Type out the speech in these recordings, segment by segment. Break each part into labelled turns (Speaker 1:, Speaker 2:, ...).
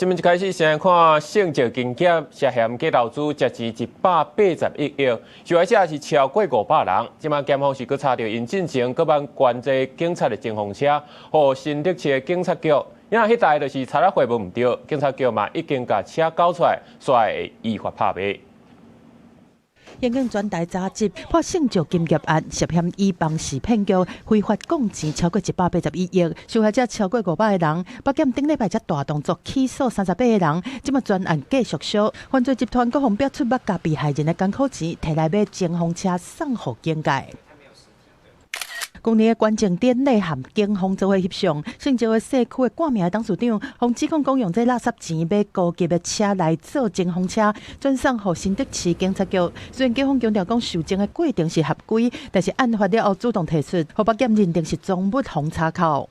Speaker 1: 新聞一開始先看性質金檢涉嫌假投資涉資181億，受害者是超過500人。今麥檢方是擱查到因進前擱辦關閘警察的前鋒車，和新竹市的警察局，因為迄台就是查了回報唔對，警察局嘛已經把車交出來，所以會依法拍賣。
Speaker 2: 延慶專台查緝破性質金業案，涉嫌以房市騙局非法貢錢超過181億，受害者超過500個人。北檢頂禮拜才大動作起訴38個人，今麥專案繼續燒，犯罪集團各方表出捌甲被害人的艱苦錢，摕來買前鋒車送予警界。去年的關鍵點內含警方做伙翕相，新竹的社區的掛名的董事長，被指控用這垃圾錢買高級的車來做前鋒車，轉送予新竹市警察局。雖然警方強調講收證的過程是合規，但是案發了後主動提出，被北檢認定是贓物防查扣。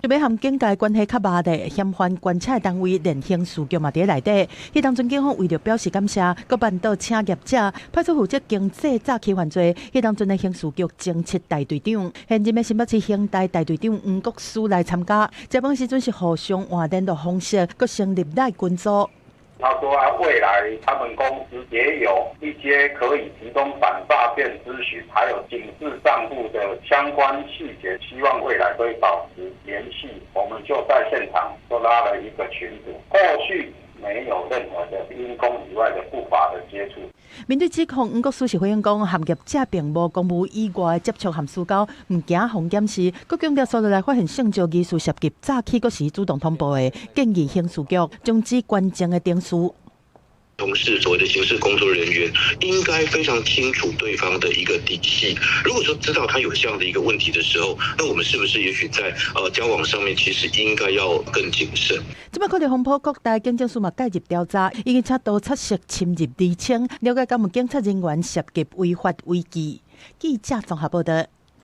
Speaker 2: 就要和警界關係較密的嫌犯關切單位連刑事局嘛佇內底。迄當陣警方為了表示感謝，閣辦到請業者派出負責經濟詐欺犯罪。迄當陣的刑事局偵緝大隊長，現任的新北市刑大大隊長吳國書來參加。接班時陣是互相換聯絡方式，閣成立內軍組。
Speaker 3: 他說未來他們公司也有一些可以提供反詐騙諮詢，還有警示賬戶的相關細節，希望未來可以保持聯繫。我們就在現場就拉了一個群組，後續沒有任何的因公以外的不法的接觸。
Speaker 2: 面對指控，吳國書是回應講，含業者並無公務以外接觸含私交，唔驚防檢視。佮強調，所來發現性質疑似涉及詐欺，佮是主動通報的，建議刑事局終止關鍵的定數。
Speaker 4: 同事所謂的刑事工作人員應該非常清楚對方的一個底細。如果說知道他有這樣的一個問題的時候，那我們是不是也許在交往上面其實應該要更謹慎？
Speaker 2: 即擺科技風波各大警政署嘛介入調查，已經查到測試侵入釐清，了解敢有警察人員涉及違法違紀。記者綜合報道。